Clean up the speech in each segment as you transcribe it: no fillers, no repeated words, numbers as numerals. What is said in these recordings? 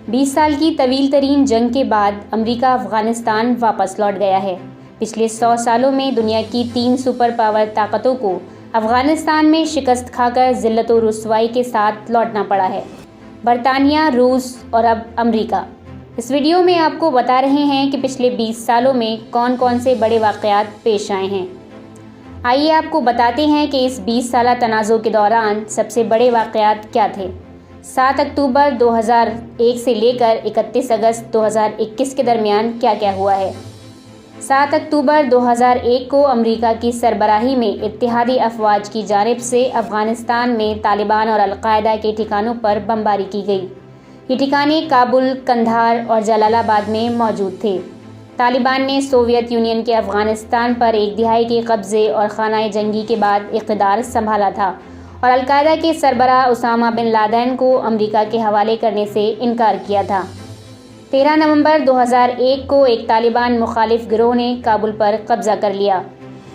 20 سال کی طویل ترین جنگ کے بعد امریکہ افغانستان واپس لوٹ گیا ہے۔ پچھلے 100 سالوں میں دنیا کی 3 سپر پاور طاقتوں کو افغانستان میں شکست کھا کر ذلت و رسوائی کے ساتھ لوٹنا پڑا ہے: برطانیہ، روس اور اب امریکہ۔ اس ویڈیو میں آپ کو بتا رہے ہیں کہ پچھلے 20 سالوں میں کون کون سے بڑے واقعات پیش آئے ہیں۔ آئیے آپ کو بتاتے ہیں کہ اس 20 سالہ تنازع کے دوران سب سے بڑے واقعات کیا تھے۔ 7 اکتوبر 2001 سے لے کر 31 اگست 2021 کے درمیان کیا کیا ہوا ہے۔ 7 اکتوبر 2001 کو امریکہ کی سربراہی میں اتحادی افواج کی جانب سے افغانستان میں طالبان اور القاعدہ کے ٹھکانوں پر بمباری کی گئی۔ یہ ٹھکانے کابل، قندھار اور جلال آباد میں موجود تھے۔ طالبان نے سوویت یونین کے افغانستان پر 1 دہائی کے قبضے اور خانہ جنگی کے بعد اقتدار سنبھالا تھا اور القاعدہ کے سربراہ اسامہ بن لادن کو امریکہ کے حوالے کرنے سے انکار کیا تھا۔ 13 نومبر 2001 کو ایک طالبان مخالف گروہ نے کابل پر قبضہ کر لیا۔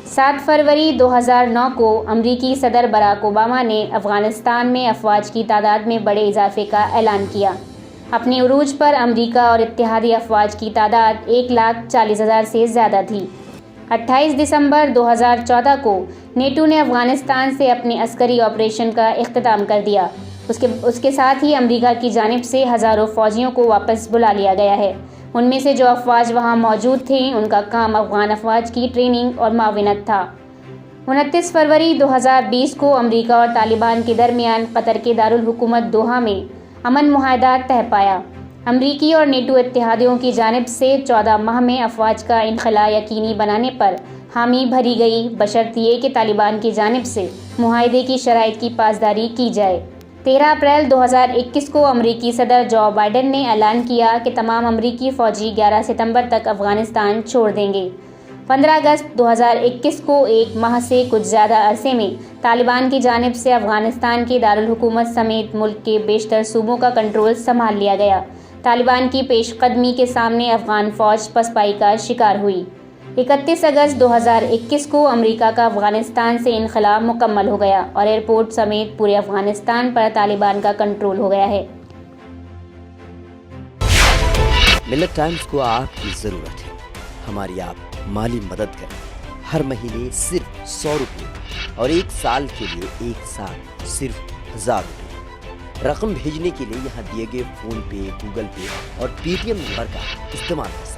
7 فروری 2009 کو امریکی صدر براک اوباما نے افغانستان میں افواج کی تعداد میں بڑے اضافے کا اعلان کیا۔ اپنے عروج پر امریکہ اور اتحادی افواج کی تعداد 1,40,000 سے زیادہ تھی۔ 28 دسمبر 2014 کو نیٹو نے افغانستان سے اپنے عسکری آپریشن کا اختتام کر دیا۔ اس کے ساتھ ہی امریکہ کی جانب سے ہزاروں فوجیوں کو واپس بلا لیا گیا ہے۔ ان میں سے جو افواج وہاں موجود تھیں ان کا کام افغان افواج کی ٹریننگ اور معاونت تھا۔ 29 فروری 2020 کو امریکہ اور طالبان کے درمیان قطر کے دارالحکومت دوحہ میں امن معاہدہ طے پایا۔ امریکی اور نیٹو اتحادیوں کی جانب سے 14 ماہ میں افواج کا انخلاء یقینی بنانے پر حامی بھری گئی، بشرط یہ کہ طالبان کی جانب سے معاہدے کی شرائط کی پاسداری کی جائے۔ 13 اپریل 2021 کو امریکی صدر جو بائیڈن نے اعلان کیا کہ تمام امریکی فوجی 11 ستمبر تک افغانستان چھوڑ دیں گے۔ 15 اگست 2021 کو 1 ماہ سے کچھ زیادہ عرصے میں طالبان کی جانب سے افغانستان کے دارالحکومت سمیت ملک کے بیشتر صوبوں کا کنٹرول سنبھال لیا گیا۔ طالبان کی پیش قدمی کے سامنے افغان فوج پسپائی کا شکار ہوئی۔ 31 اگست 2021 کو امریکہ کا افغانستان سے انخلاء مکمل ہو گیا اور ایئرپورٹ سمیت پورے افغانستان پر طالبان کا کنٹرول ہو گیا ہے۔ ملت ٹائمز کو آپ کی ضرورت ہے، ہماری آپ مالی مدد کریں۔ ہر مہینے صرف 100 روپے اور 1 سال کے لیے 1 سال صرف 1000 روپے۔ رقم بھیجنے کے لیے یہاں دیے گئے فون پے، گوگل پے اور پے ٹی ایم نمبر کا استعمال کر سکتے ہیں۔